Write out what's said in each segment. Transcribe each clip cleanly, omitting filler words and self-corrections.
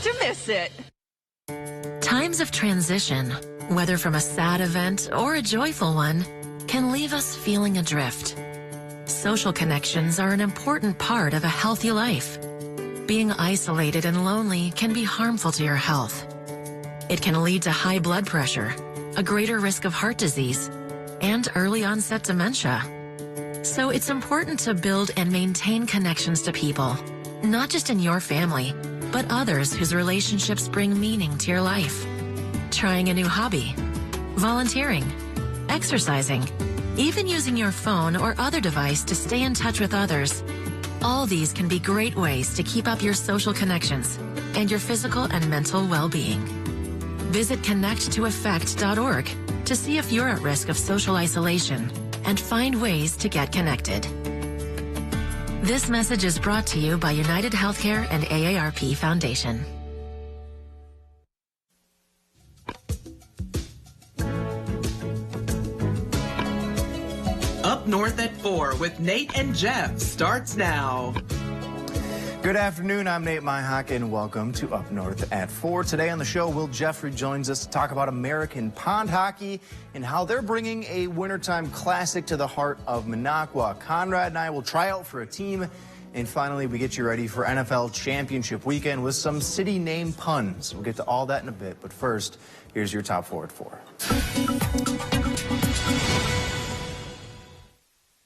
to miss it. Times of transition, whether from a sad event or a joyful one, can leave us feeling adrift. Social connections are an important part of a healthy life. Being isolated and lonely can be harmful to your health. It can lead to high blood pressure, a greater risk of heart disease, and early onset dementia. So it's important to build and maintain connections to people, not just in your family, but others whose relationships bring meaning to your life. Trying a new hobby, volunteering, exercising, even using your phone or other device to stay in touch with others. All these can be great ways to keep up your social connections and your physical and mental well-being. Visit connecttoeffect.org to see if you're at risk of social isolation and find ways to get connected. This message is brought to you by United Healthcare and AARP Foundation. Up North at 4 with Nate and Jeff starts now. Good afternoon, I'm Nate Myhock, and welcome to Up North at 4. Today on the show, Will Jeffrey joins us to talk about American pond hockey and how they're bringing a wintertime classic to the heart of Minocqua. Conrad and I will try out for a team, and finally, we get you ready for NFL Championship Weekend with some city name puns. We'll get to all that in a bit, but first, here's your top 4 at 4.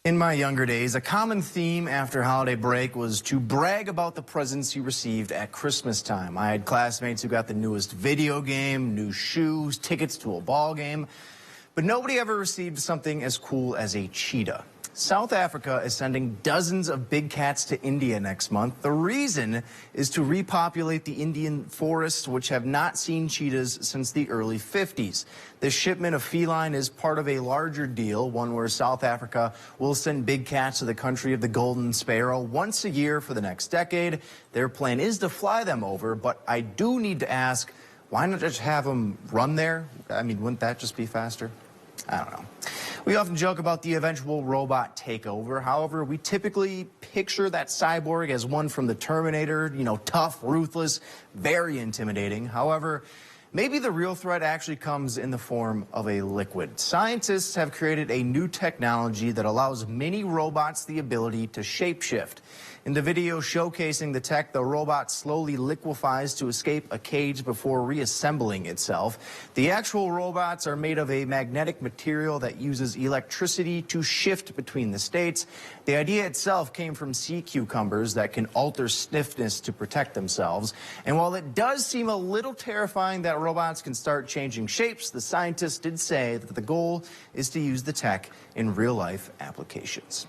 In my younger days, a common theme after holiday break was to brag about the presents you received at Christmas time. I had classmates who got the newest video game, new shoes, tickets to a ball game, but nobody ever received something as cool as a cheetah. South Africa is sending dozens of big cats to India next month. The reason is to repopulate the Indian forests, which have not seen cheetahs since the early 50s. This shipment of feline is part of a larger deal, one where South Africa will send big cats to the country of the golden sparrow once a year for the next decade. Their plan is to fly them over, but I do need to ask, why not just have them run there? I mean, wouldn't that just be faster? I don't know. We often joke about the eventual robot takeover. However, we typically picture that cyborg as one from the Terminator, you know, tough, ruthless, very intimidating. However, maybe the real threat actually comes in the form of a liquid. Scientists have created a new technology that allows mini robots the ability to shapeshift. In the video showcasing the tech, the robot slowly liquefies to escape a cage before reassembling itself. The actual robots are made of a magnetic material that uses electricity to shift between the states. The idea itself came from sea cucumbers that can alter stiffness to protect themselves. And while it does seem a little terrifying that robots can start changing shapes, the scientists did say that the goal is to use the tech in real-life applications.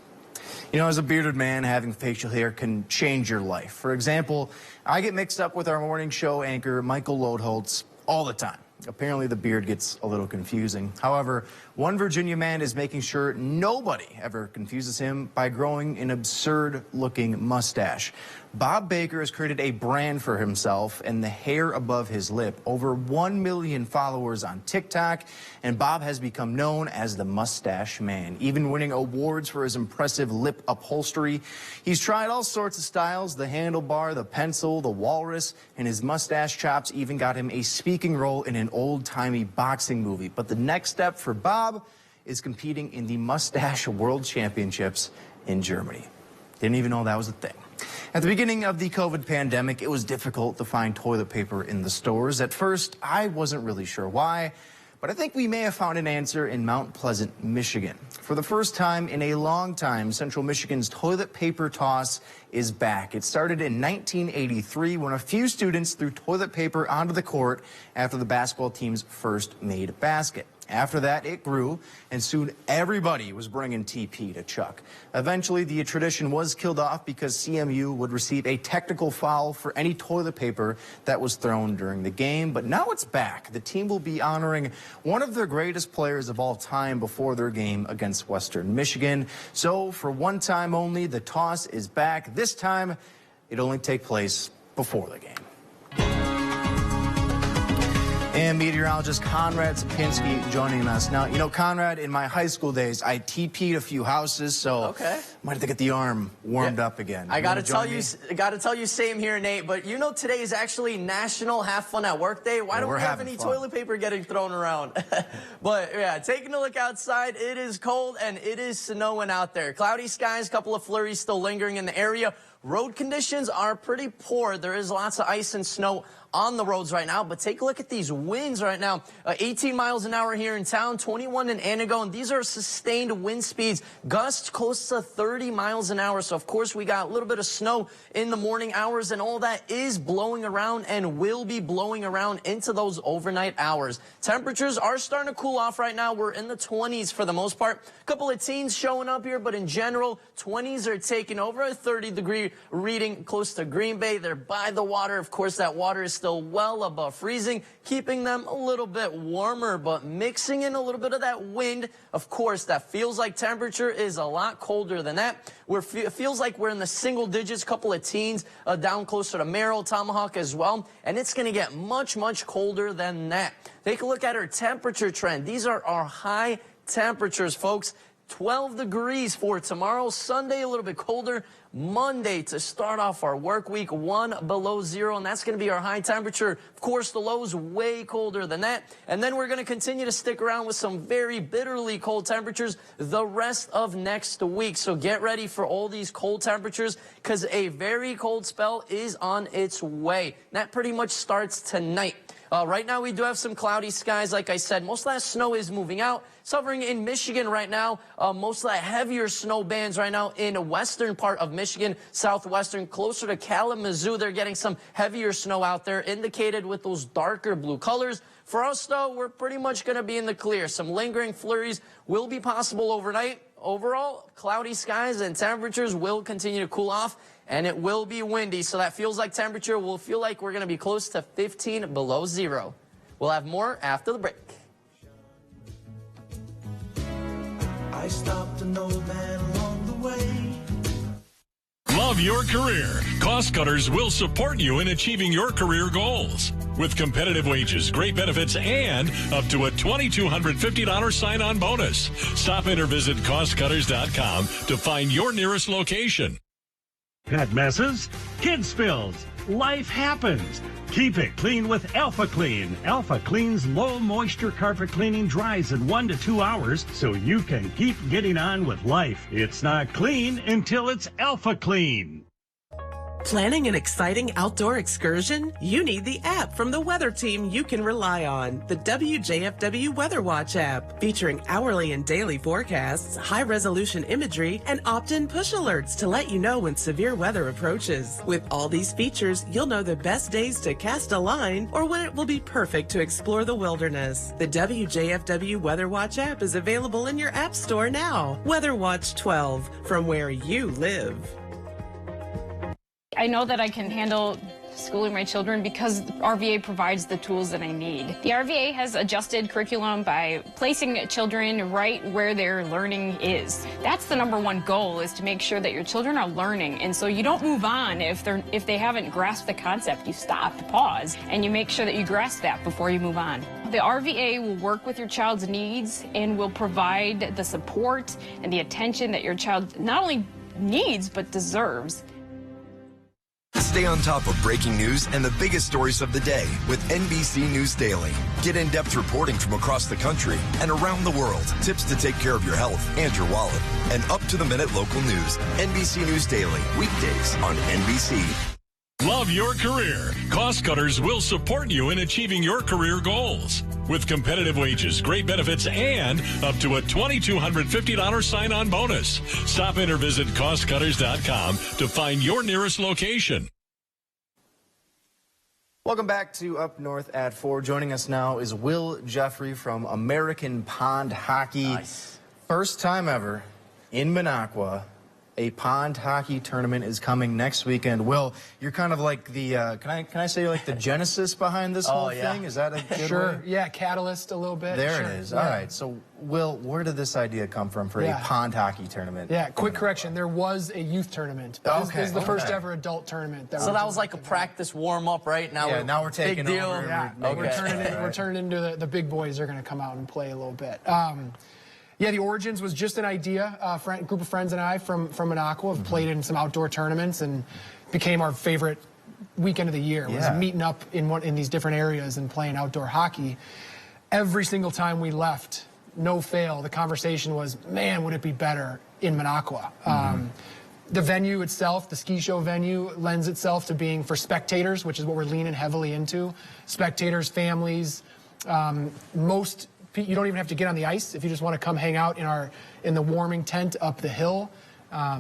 You know, as a bearded man, having facial hair can change your life. For example, I get mixed up with our morning show anchor, Michael Lodeholtz, all the time. Apparently, the beard gets a little confusing. However, one Virginia man is making sure nobody ever confuses him by growing an absurd-looking mustache. Bob Baker has created a brand for himself and the hair above his lip. Over 1 million followers on TikTok, and Bob has become known as the Mustache Man, even winning awards for his impressive lip upholstery. He's tried all sorts of styles, the handlebar, the pencil, the walrus, and his mustache chops even got him a speaking role in an old-timey boxing movie. But the next step for Bob is competing in the Mustache World Championships in Germany. Didn't even know that was a thing. At the beginning of the COVID pandemic, it was difficult to find toilet paper in the stores. At first, I wasn't really sure why, but I think we may have found an answer in Mount Pleasant, Michigan. For the first time in a long time, Central Michigan's toilet paper toss is back. It started in 1983 when a few students threw toilet paper onto the court after the basketball team's first made basket. After that, it grew, and soon everybody was bringing TP to chuck. Eventually, the tradition was killed off because CMU would receive a technical foul for any toilet paper that was thrown during the game. But now it's back. The team will be honoring one of their greatest players of all time before their game against Western Michigan. So, for one time only, the toss is back. This time, it'll only take place before the game. And meteorologist Conrad Sapinski joining us. Now, you know, Conrad, in my high school days, I TP'd a few houses, so might have to get the arm warmed up again. I gotta tell you, same here, Nate. But you know, today is actually National Have Fun at Work Day. Why don't we have any toilet paper getting thrown around? But yeah, taking a look outside, it is cold and it is snowing out there. Cloudy skies, couple of flurries still lingering in the area. Road conditions are pretty poor. There is lots of ice and snow on the roads right now, but take a look at these winds right now. 18 miles an hour here in town, 21 in Anago, and these are sustained wind speeds, gusts close to 30 miles an hour. So of course we got a little bit of snow in the morning hours, and all that is blowing around and will be blowing around into those overnight hours. Temperatures are starting to cool off right now. We're in the 20s for the most part. A couple of teens showing up here, but in general, 20s are taking over. A 30-degree reading close to Green Bay. They're by the water. Of course, that water is still well above freezing, keeping them a little bit warmer, but mixing in a little bit of that wind. Of course, that feels like temperature is a lot colder than that. It feels like we're in the single digits, couple of teens down closer to Merrill, Tomahawk as well, and it's going to get much, much colder than that. Take a look at our temperature trend. These are our high temperatures, folks. 12 degrees for tomorrow. Sunday, a little bit colder. Monday to start off our work week, 1 below 0, and that's going to be our high temperature. Of course, the lows way colder than that. And then we're going to continue to stick around with some very bitterly cold temperatures the rest of next week. So get ready for all these cold temperatures because a very cold spell is on its way. That pretty much starts tonight. Right now, we do have some cloudy skies. Like I said, most of that snow is moving out. Suffering in Michigan right now, most of that heavier snow bands right now in the western part of Michigan, southwestern, closer to Kalamazoo. They're getting some heavier snow out there, indicated with those darker blue colors. For us, though, we're pretty much going to be in the clear. Some lingering flurries will be possible overnight. Overall, cloudy skies and temperatures will continue to cool off, and it will be windy, so that feels like temperature will feel like we're going to be close to 15 below 0. We'll have more after the break. I stopped an old man along the way. Love your career? Cost Cutters will support you in achieving your career goals. With competitive wages, great benefits, and up to a $2,250 sign-on bonus. Stop in or visit costcutters.com to find your nearest location. Pet messes, kid spills, life happens. Keep it clean with Alpha Clean. Alpha Clean's low moisture carpet cleaning dries in 1 to 2 hours so you can keep getting on with life. It's not clean until it's Alpha Clean. Planning an exciting outdoor excursion? You need the app from the weather team you can rely on. The WJFW Weather Watch app, featuring hourly and daily forecasts, high-resolution imagery, and opt-in push alerts to let you know when severe weather approaches. With all these features, you'll know the best days to cast a line or when it will be perfect to explore the wilderness. The WJFW Weather Watch app is available in your app store now. Weather Watch 12, from where you live. I know that I can handle schooling my children because RVA provides the tools that I need. The RVA has adjusted curriculum by placing children right where their learning is. That's the #1 goal, is to make sure that your children are learning, and so you don't move on if they haven't grasped the concept. You stop, pause, and you make sure that you grasp that before you move on. The RVA will work with your child's needs and will provide the support and the attention that your child not only needs but deserves. Stay on top of breaking news and the biggest stories of the day with NBC News Daily. Get in-depth reporting from across the country and around the world, tips to take care of your health and your wallet, and up-to-the-minute local news. NBC News Daily, weekdays on NBC. Love your career? Cost Cutters will support you in achieving your career goals. With competitive wages, great benefits, and up to a $2,250 sign-on bonus. Stop in or visit costcutters.com to find your nearest location. Welcome back to Up North at 4. Joining us now is Will Jeffrey from American Pond Hockey. Nice. First time ever in Minocqua. A pond hockey tournament is coming next weekend. Will, you're kind of like the, can I say like the genesis behind this whole thing? Is that a good Sure. way? Yeah, catalyst a little bit. There it is. All right. So, Will, where did this idea come from for a pond hockey tournament? Yeah, quick correction. There was a youth tournament. This is the first ever adult tournament. So that was like a practice warm-up, right? Now we're taking big deal. over. Yeah, we're turning into the big boys are going to come out and play a little bit. Yeah, the Origins was just an idea. A group of friends and I from Minocqua have played in some outdoor tournaments and became our favorite weekend of the year. Was meeting up in these different areas and playing outdoor hockey. Every single time we left, no fail, the conversation was, man, would it be better in Minocqua? The venue itself, the ski show venue, lends itself to being for spectators, which is what we're leaning heavily into. Spectators, families, you don't even have to get on the ice if you just want to come hang out in the warming tent up the hill.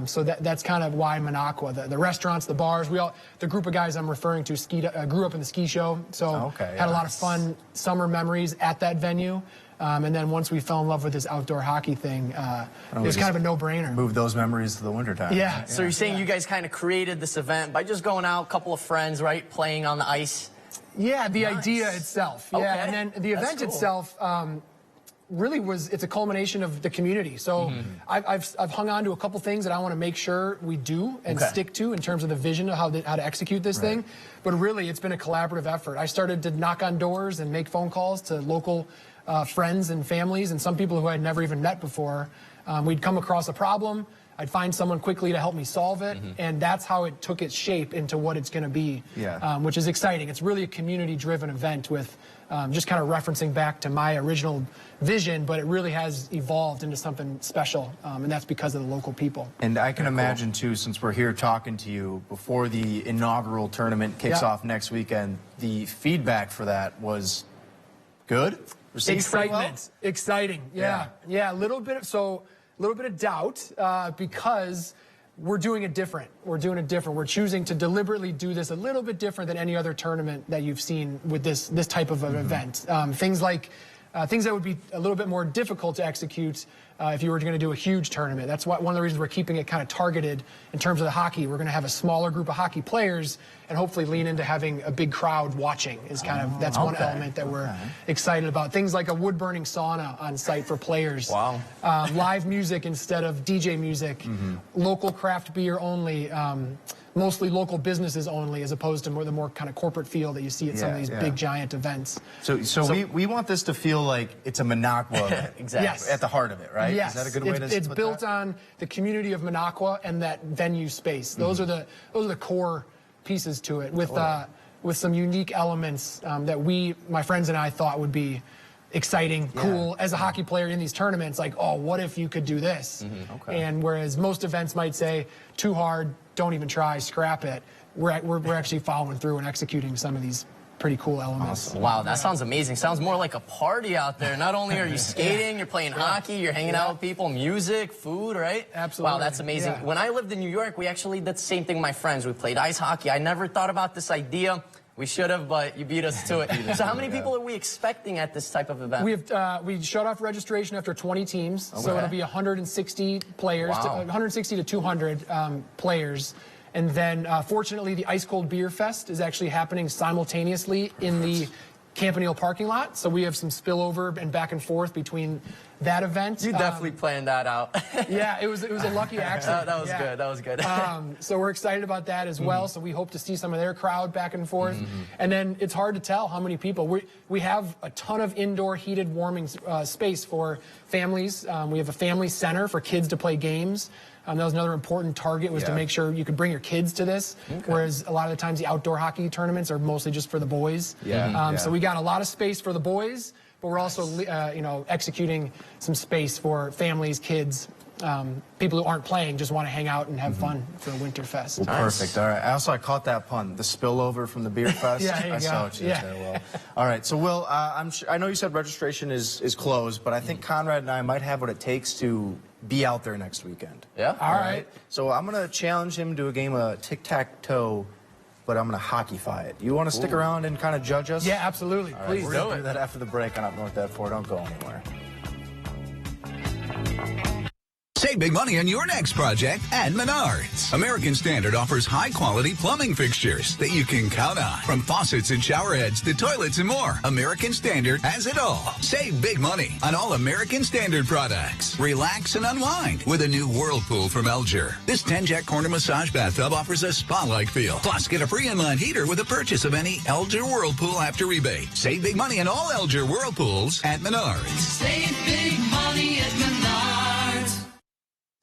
So that's kind of why Minocqua. The restaurants, the bars, the group of guys I'm referring to grew up in the ski show, so had a lot of fun summer memories at that venue. And then once we fell in love with this outdoor hockey thing, it was kind of a no-brainer. Move those memories to the wintertime. Yeah. So you're saying you guys kind of created this event by just going out, a couple of friends, right, playing on the ice? Yeah, the idea itself. Yeah, and then the event itself really it's a culmination of the community. So I've hung on to a couple things that I want to make sure we do and stick to in terms of the vision of how to execute this thing. But really, it's been a collaborative effort. I started to knock on doors and make phone calls to local friends and families and some people who I'd never even met before. We'd come across a problem. I'd find someone quickly to help me solve it, and that's how it took its shape into what it's going to be, which is exciting. It's really a community-driven event with just kind of referencing back to my original vision, but it really has evolved into something special, and that's because of the local people. And I can imagine, too, since we're here talking to you before the inaugural tournament kicks off next weekend, the feedback for that was good? Excitement. Exciting, yeah. A little bit of doubt because we're doing it different. We're choosing to deliberately do this a little bit different than any other tournament that you've seen with this type of an event. Things that would be a little bit more difficult to execute if you were going to do a huge tournament. That's one of the reasons we're keeping it kind of targeted in terms of the hockey. We're going to have a smaller group of hockey players and hopefully lean into having a big crowd watching. That's one element that we're excited about. Things like a wood-burning sauna on site for players. Wow. Live music instead of DJ music. Local craft beer only. Mostly local businesses only, as opposed to the more kind of corporate feel that you see at some of these big giant events. So we want this to feel like it's a Minocqua event. At the heart of it, right? Yes. Is that a good way to It's built on the community of Minocqua and that venue space. Those are the core pieces to it, with some unique elements that my friends and I thought would be exciting, cool. As a hockey player in these tournaments, like, oh, what if you could do this? And whereas most events might say, too hard, don't even try, scrap it, we're actually following through and executing some of these pretty cool elements. Awesome. Wow, that sounds amazing. Sounds more like a party out there. Not only are you skating, you're playing hockey, you're hanging out with people, music, food, right? Absolutely. Wow, that's amazing. When I lived in New York, we actually did the same thing with my friends. We played ice hockey. I never thought about this idea. We should have, but you beat us to it. So how many people are we expecting at this type of event? We shut off registration after 20 teams, so it'll be 160 players, 160 to 200 players. And then, fortunately, the Ice Cold Beer Fest is actually happening simultaneously in the Campanile parking lot. So we have some spillover and back and forth between that event. You definitely planned that out. Yeah, it was a lucky accident. That was good. That was good. So we're excited about that as well. So we hope to see some of their crowd back and forth. And then it's hard to tell how many people. We have a ton of indoor heated warming space for families. We have a family center for kids to play games. That was another important target, was to make sure you could bring your kids to this, whereas a lot of the times the outdoor hockey tournaments are mostly just for the boys. So we got a lot of space for the boys, but we're also executing some space for families, kids, people who aren't playing, just want to hang out and have fun for Winterfest. Well, perfect. All right. I caught that pun, the spillover from the beer fest. I saw what you did there, Will. All right. So, Will, I know you said registration is closed, but I think Conrad and I might have what it takes to be out there next weekend. Yeah. All right. So I'm going to challenge him to a game of tic-tac-toe, but I'm going to hockey-fy it. You want to stick around and kind of judge us? Yeah, absolutely. All right, Please we're going to do that after the break on Up North at 4. Don't go anywhere. Save big money on your next project at Menards. American Standard offers high-quality plumbing fixtures that you can count on. From faucets and shower heads to toilets and more, American Standard has it all. Save big money on all American Standard products. Relax and unwind with a new Whirlpool from Elger. This 10-jet corner massage bathtub offers a spa-like feel. Plus, get a free inline heater with the purchase of any Elger Whirlpool after rebate. Save big money on all Elger Whirlpools at Menards. Save big money at Menards.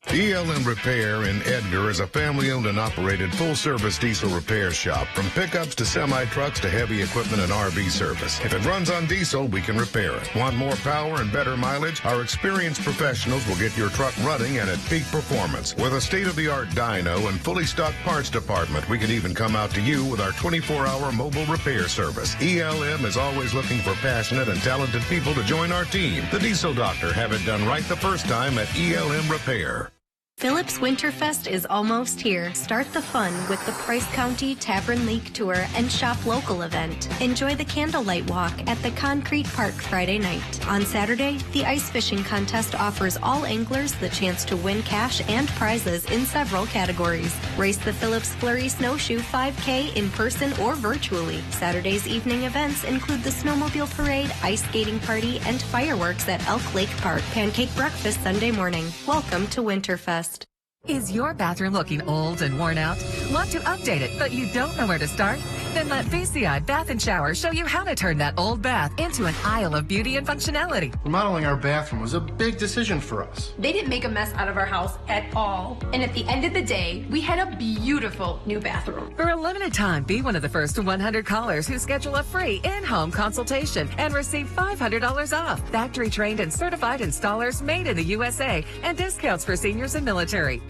ELM Repair in Edgar is a family-owned and operated full-service diesel repair shop. From pickups to semi-trucks to heavy equipment and RV service. If it runs on diesel, we can repair it. Want more power and better mileage? Our experienced professionals will get your truck running and at peak performance. With a state-of-the-art dyno and fully stocked parts department, we can even come out to you with our 24-hour mobile repair service. ELM is always looking for passionate and talented people to join our team. The Diesel Doctor have it done right the first time at ELM Repair. Phillips Winterfest is almost here. Start the fun with the Price County Tavern Lake Tour and Shop Local event. Enjoy the candlelight walk at the Concrete Park Friday night. On Saturday, the ice fishing contest offers all anglers the chance to win cash and prizes in several categories. Race the Phillips Flurry Snowshoe 5K in person or virtually. Saturday's evening events include the snowmobile parade, ice skating party, and fireworks at Elk Lake Park. Pancake breakfast Sunday morning. Welcome to Winterfest. Is your bathroom looking old and worn out? Want to update it, but you don't know where to start? Then let VCI Bath & Shower show you how to turn that old bath into an aisle of beauty and functionality. Remodeling our bathroom was a big decision for us. They didn't make a mess out of our house at all. And at the end of the day, we had a beautiful new bathroom. For a limited time, be one of the first 100 callers who schedule a free in-home consultation and receive $500 off. Factory-trained and certified installers made in the USA and discounts for seniors and military.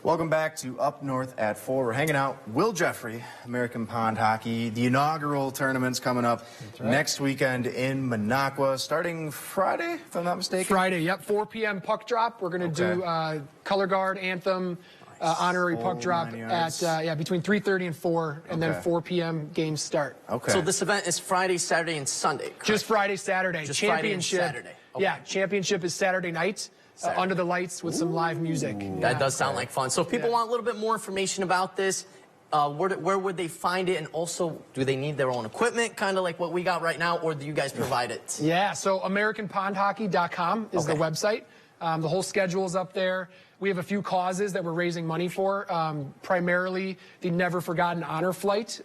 Welcome back to Up North at 4. We're hanging out. Will Jeffrey, American Pond Hockey. The inaugural tournament's coming up next weekend in Minocqua, starting Friday, if I'm not mistaken. Friday, yep. 4 p.m. puck drop. We're going to do color guard, anthem, honorary puck drop at between 3:30 and 4, and then 4 p.m. games start. Okay. So this event is Friday, Saturday, and Sunday, correct? Just Friday, Saturday. Just championship. Friday and Saturday. Okay. Yeah, championship is Saturday night. Under the lights with some live music. That does sound like fun. So if people want a little bit more information about this, where would they find it? And also, do they need their own equipment, kind of like what we got right now, or do you guys provide it? Yeah, so AmericanPondHockey.com is the website. The whole schedule is up there. We have a few causes that we're raising money for, primarily the Never Forgotten Honor Flight.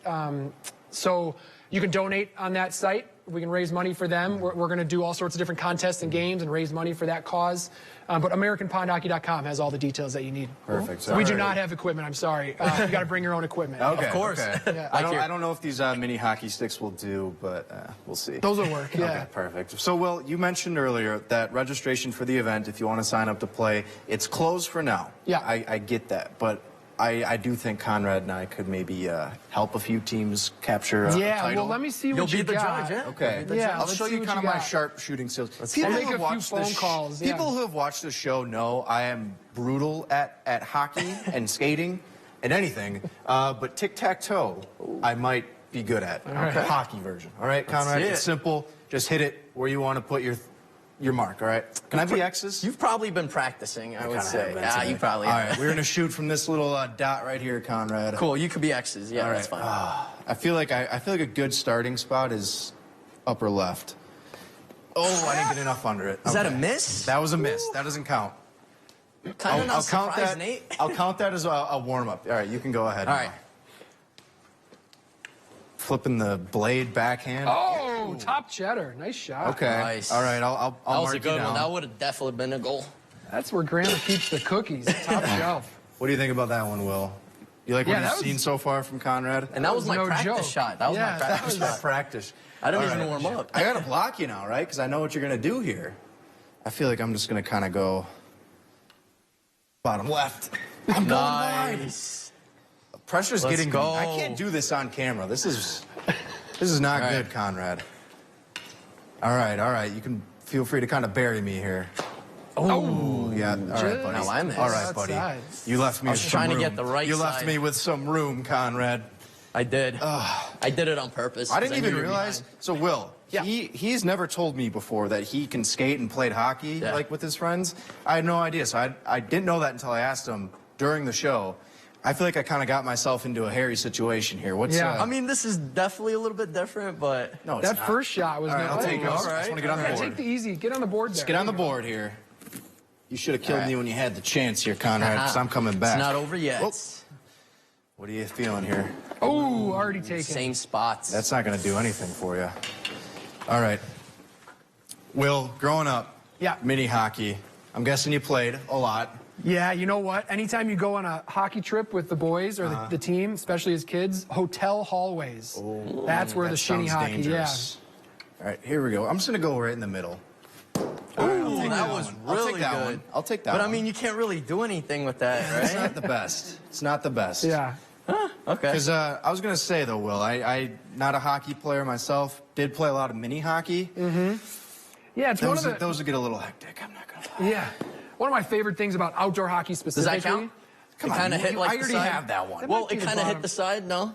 So you can donate on that site. We can raise money for them. We're going to do all sorts of different contests and games and raise money for that cause. But AmericanPondHockey.com has all the details that you need. Perfect. We do not have equipment. I'm sorry. You got to bring your own equipment. Okay, of course. Okay. Yeah. I don't know if these mini hockey sticks will do, but we'll see. Those will work. Yeah. Okay, perfect. So, Will, you mentioned earlier that registration for the event, if you want to sign up to play, it's closed for now. Yeah. I get that, but I do think Conrad and I could maybe help a few teams capture a title. Well, let me see what You'll be the got. judge, yeah? Okay. Yeah, I'll let's show see you what kind of you my got. sharp shooting skills. I'll make a few phone calls. Yeah. People who have watched the show know I am brutal at hockey and skating and anything, but tic-tac-toe I might be good at. Okay. Hockey version. All right, Conrad? It's simple. Just hit it where you want to put your mark, all right? Can I be X's? You've probably been practicing, I would say. Yeah, you probably All have. right, we're going to shoot from this little dot right here, Conrad. Cool, you could be X's. Yeah, All that's fine. I feel like a good starting spot is upper left. Oh, I didn't get enough under it. Is that a miss? That was a miss. That doesn't count. Kind of not count surprised, that. Nate. I'll count that as a warm-up. All right, you can go ahead. All right. Flipping the blade backhand. Oh, top cheddar. Nice shot. Okay. Nice. All right, I'll That was mark a good you down. one. That would have definitely been a goal. That's where Grandma keeps the cookies. Top shelf. What do you think about that one, Will? You like what you've seen so far from Conrad? And that was my no practice joke. shot. That was my practice That was shot. my practice. I didn't even warm up. I got to block you now, right? Because I know what you're going to do here. I feel like I'm just going to kind of go bottom left. I'm going wide. Nice. Pressure's Let's getting go. I can't do this on camera. This is not good, Conrad. All right. You can feel free to kind of bury me here. Oh, yeah. All right, buddy. Now I missed. All right, buddy. You left me. I was trying to get the right You left side. me with some room, Conrad. I did. I did it on purpose. I didn't even realize. So, Will, he's never told me before that he can skate and played hockey like with his friends. I had no idea. So I didn't know that until I asked him during the show. I feel like I kind of got myself into a hairy situation here. What's I mean, this is definitely a little bit different, but no, that first shot was. All right, I'll take it. All right. I just want to get on the board. Take the easy. Get on the board there. Let's get on the board here. You should have killed me when you had the chance here, Conrad, because I'm coming back. It's not over yet. Oh. What are you feeling here? Oh, already taken. Same spots. That's not going to do anything for you. All right. Will, growing up, mini hockey. I'm guessing you played a lot. Yeah, you know what? Anytime you go on a hockey trip with the boys or the team, especially as kids, hotel hallways. Oh, that's where the shinny hockey, dangerous. All right, here we go. I'm just going to go right in the middle. Ooh, that was really good. I'll take that one. But I mean, you can't really do anything with that, right? It's not the best. It's not the best. Yeah. Okay. Because I was going to say, though, Will, I'm not a hockey player myself. Did play a lot of mini hockey. Mm-hmm. Yeah, it's one of the... Those would get a little hectic, I'm not going to lie. Yeah. One of my favorite things about outdoor hockey specifically... Does that count? Come on, kind of hit like I already have that one. Well, it kind of hit the side, no?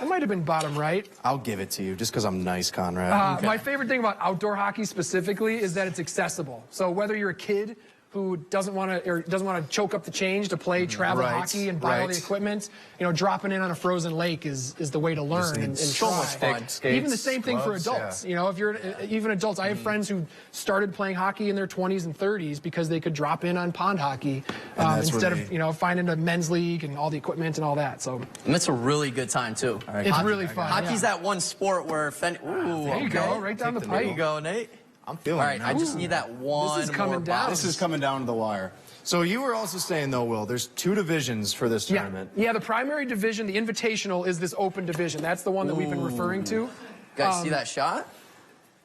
It might have been bottom right. I'll give it to you, just because I'm nice, Conrad. My favorite thing about outdoor hockey specifically is that it's accessible. So whether you're a kid who doesn't want to choke up the change to play travel hockey and buy all the equipment, you know, dropping in on a frozen lake is the way to learn and so try. much fun. Skates, even the same thing gloves, for adults. You know, if you're even adults, I have friends who started playing hockey in their 20s and 30s because they could drop in on pond hockey instead of finding a men's league and all the equipment and all that. So and it's a really good time too. It's really fun. Hockey's that one sport where there you go, right down the pipe. There you go, Nate. I'm feeling all right. I just need that one. This is coming down. This is coming down to the wire. So you were also saying, though, Will, there's 2 divisions for this tournament. Yeah, the primary division, the invitational, is this open division. That's the one that we've been referring to. Guys, see that shot?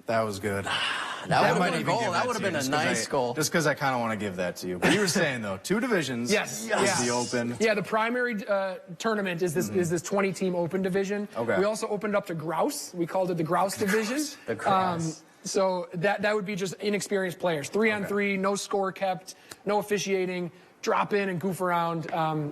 That was good. That would have been a goal. That would have been a nice goal. Just because I kind of want to give that to you. But you were saying, though, 2 divisions. Yes. Is the open. Yeah, the primary tournament is this 20-team open division. Okay. We also opened up to grouse. We called it the grouse division. The grouse. So that would be just inexperienced players. 3-on-3, no score kept, no officiating. Drop in and goof around.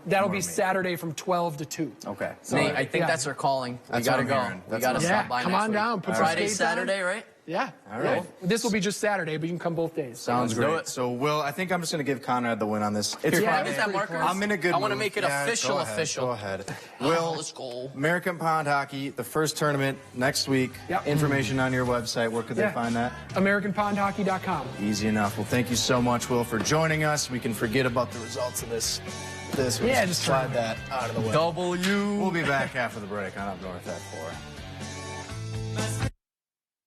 That'll be Saturday from 12 to 2. Okay. So, Nate, I think that's our calling. We gotta go. We gotta stop by come next on week. down. Put Friday, some skates Saturday, on. right? Yeah. All right. This will be just Saturday, but you can come both days. Sounds great. So, Will, I think I'm just going to give Conrad the win on this. It's Yeah, Friday. That marker? I'm in a good I want to mood. make it Yeah, official. go ahead, Go ahead. Will, let's go. American Pond Hockey, the first tournament next week. Yep. Information on your website. Where could they find that? AmericanPondHockey.com. Easy enough. Well, thank you so much, Will, for joining us. We can forget about the results of this. Yeah, just slide that out of the way. W. We'll be back after the break on Up North at 4.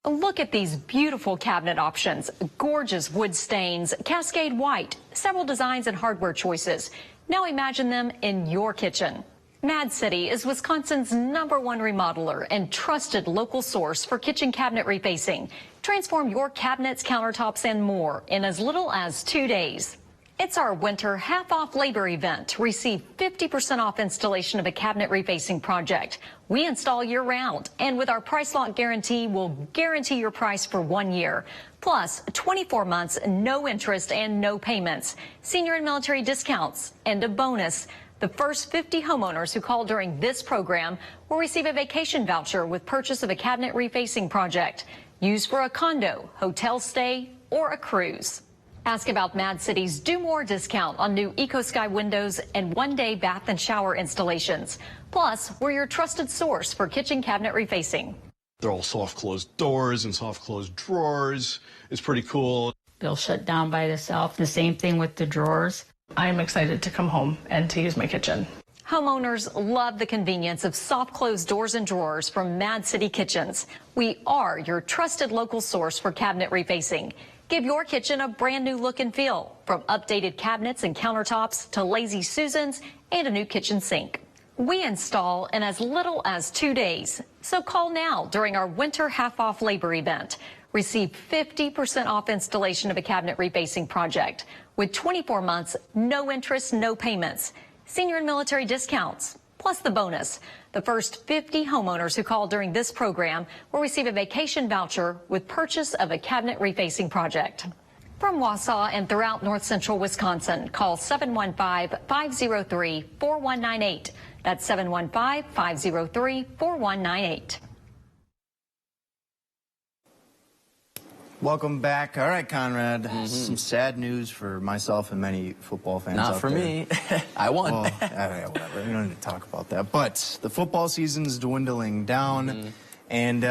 Look at these beautiful cabinet options. Gorgeous wood stains, Cascade white, several designs and hardware choices. Now imagine them in your kitchen. Mad City is Wisconsin's #1 remodeler and trusted local source for kitchen cabinet refacing. Transform your cabinets, countertops, and more in as little as 2 days. It's our winter half-off labor event. Receive 50% off installation of a cabinet refacing project. We install year-round, and with our price lock guarantee, we'll guarantee your price for 1 year. Plus, 24 months, no interest and no payments. Senior and military discounts, and a bonus. The first 50 homeowners who call during this program will receive a vacation voucher with purchase of a cabinet refacing project. Used for a condo, hotel stay, or a cruise. Ask about Mad City's Do More discount on new EcoSky windows and one-day bath and shower installations. Plus, we're your trusted source for kitchen cabinet refacing. They're all soft closed doors and soft closed drawers. It's pretty cool. They'll shut down by themselves. The same thing with the drawers. I'm excited to come home and to use my kitchen. Homeowners love the convenience of soft closed doors and drawers from Mad City Kitchens. We are your trusted local source for cabinet refacing. Give your kitchen a brand new look and feel, from updated cabinets and countertops to Lazy Susans and a new kitchen sink. We install in as little as 2 days. So call now during our winter half-off labor event. Receive 50% off installation of a cabinet refacing project with 24 months, no interest, no payments. Senior and military discounts, plus the bonus. The first 50 homeowners who call during this program will receive a vacation voucher with purchase of a cabinet refacing project. From Wausau and throughout north central Wisconsin, call 715-503-4198. That's 715-503-4198. Welcome back. All right, Conrad. Some sad news for myself and many football fans out there. Not for me. I won. Well, whatever. We don't need to talk about that. But the football season's dwindling down, and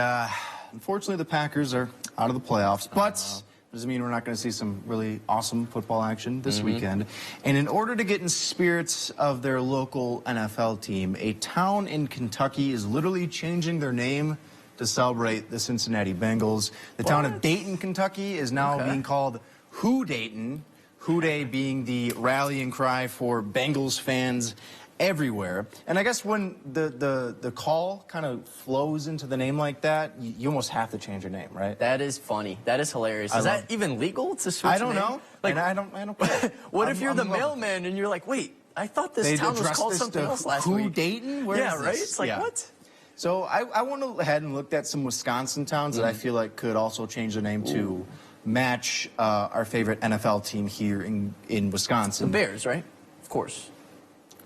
unfortunately the Packers are out of the playoffs. But doesn't mean we're not going to see some really awesome football action this weekend. And in order to get in spirits of their local NFL team, a town in Kentucky is literally changing their name to celebrate the Cincinnati Bengals. The town of Dayton, Kentucky is now being called Who Dayton, Who Day being the rallying cry for Bengals fans everywhere. And I guess when the call kind of flows into the name like that, you almost have to change your name, right? That is funny. That is hilarious. Is that even legal to switch I don't know. Like, and I don't care. What if you're the mailman and you're like, wait, I thought this town was called something else last week. Who Dayton? Where is this? Right? It's like, what? So I went ahead and looked at some Wisconsin towns that I feel like could also change their name to match our favorite NFL team here in Wisconsin. The Bears, right? Of course.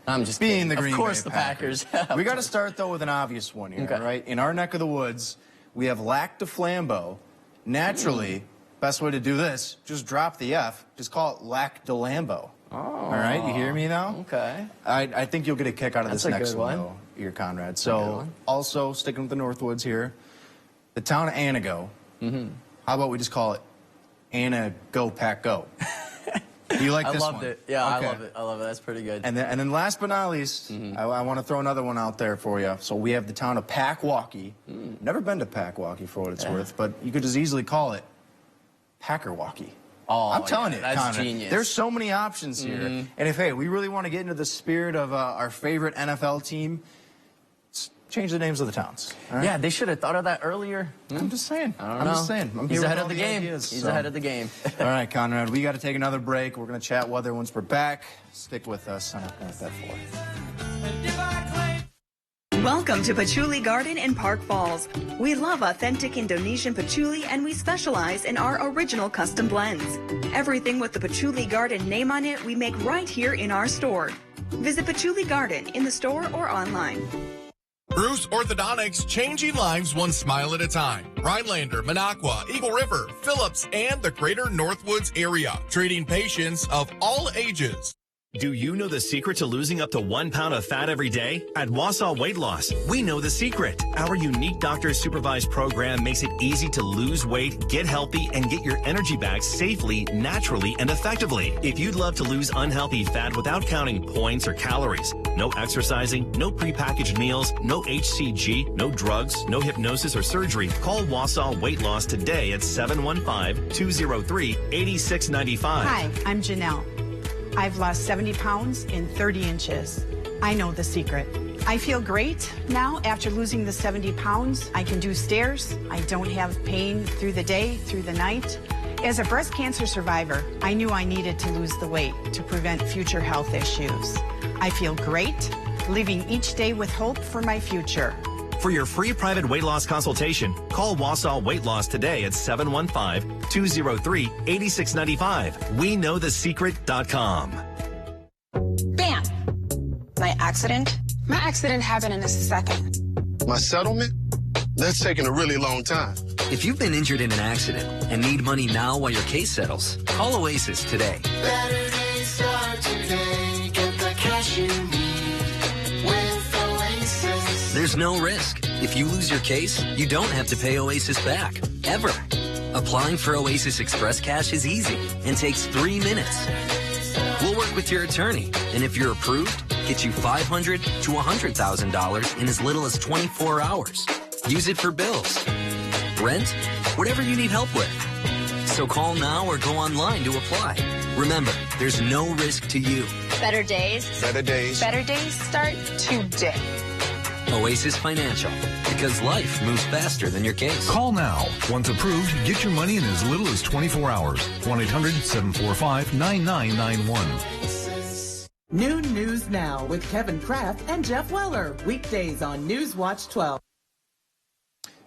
I'm just being kidding. the Green Of course, Bay the Packers. We got to start though with an obvious one here, right? In our neck of the woods, we have Lac de Flambeau. Naturally, best way to do this: just drop the F. Just call it Lac de Lambeau. Oh. All right, you hear me now? Okay. I think you'll get a kick out of That's this a next good one, one. though, here, Conrad. So, also sticking with the Northwoods here, the town of Anago. How about we just call it Anna Go Pack Go? Do you like this one? I loved it. Yeah, I love it. I love it. That's pretty good. And then last but not least, I want to throw another one out there for you. So we have the town of Packwaukee. Never been to Packwaukee for what it's worth, but you could just easily call it Packerwaukee. Oh, I'm telling you, that's Conrad, genius. there's so many options here. And if, hey, we really want to get into the spirit of our favorite NFL team, change the names of the towns. All right? Yeah, they should have thought of that earlier. I'm just saying. I'm just saying. He's ahead of the game. Ideas, He's ahead of the game. All right, Conrad, we got to take another break. We're going to chat weather once we're back. Stick with us on Up That Floor. Welcome to Patchouli Garden in Park Falls. We love authentic Indonesian patchouli and we specialize in our original custom blends. Everything with the Patchouli Garden name on it we make right here in our store. Visit Patchouli Garden in the store or online. Bruce Orthodontics, changing lives one smile at a time. Rhinelander, Minocqua, Eagle River, Phillips, and the greater Northwoods area. Treating patients of all ages. Do you know the secret to losing up to 1 pound of fat every day? At Wausau Weight Loss, we know the secret. Our unique doctor-supervised program makes it easy to lose weight, get healthy, and get your energy back safely, naturally, and effectively. If you'd love to lose unhealthy fat without counting points or calories, no exercising, no prepackaged meals, no HCG, no drugs, no hypnosis or surgery, call Wausau Weight Loss today at 715-203-8695. Hi, I'm Janelle. I've lost 70 pounds in 30 inches. I know the secret. I feel great now after losing the 70 pounds. I can do stairs. I don't have pain through the day, through the night. As a breast cancer survivor, I knew I needed to lose the weight to prevent future health issues. I feel great, living each day with hope for my future. For your free private weight loss consultation, call Wausau Weight Loss today at 715-203-8695. WeKnowTheSecret.com. Bam! My accident happened in a second. My settlement? That's taking a really long time. If you've been injured in an accident and need money now while your case settles, call Oasis today. Better days start today. Get the cash you need with Oasis. There's no risk. If you lose your case, you don't have to pay Oasis back, ever. Applying for Oasis Express Cash is easy and takes 3 minutes. We'll work with your attorney, and if you're approved, get you $500 to $100,000 in as little as 24 hours. Use it for bills, rent, whatever you need help with. So call now or go online to apply. Remember, there's no risk to you. Better days. Better days. Better days start today. Oasis Financial, because life moves faster than your case. Call now. Once approved, get your money in as little as 24 hours. 1-800-745-9991. Noon News Now with Kevin Kraft and Jeff Weller. Weekdays on News Watch 12.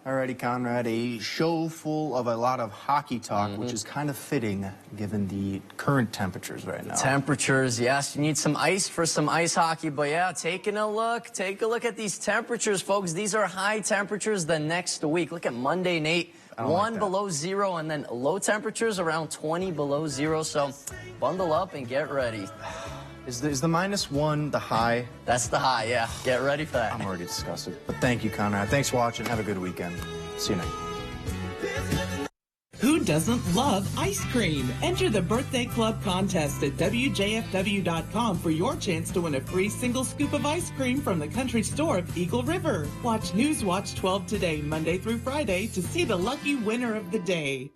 Alrighty, Conrad, a show full of a lot of hockey talk, which is kind of fitting given the current temperatures right now. Temperatures, yes. You need some ice for some ice hockey, but yeah, take a look at these temperatures, folks. These are high temperatures the next week. Look at Monday, Nate. 1 below 0, and then low temperatures around 20 below 0. So bundle up and get ready. Is the -1 the high? That's the high, yeah. Get ready for that. I'm already disgusted. But thank you, Conrad. Thanks for watching. Have a good weekend. See you next. Who doesn't love ice cream? Enter the Birthday Club contest at WJFW.com for your chance to win a free single scoop of ice cream from the country store of Eagle River. Watch Newswatch 12 today, Monday through Friday, to see the lucky winner of the day.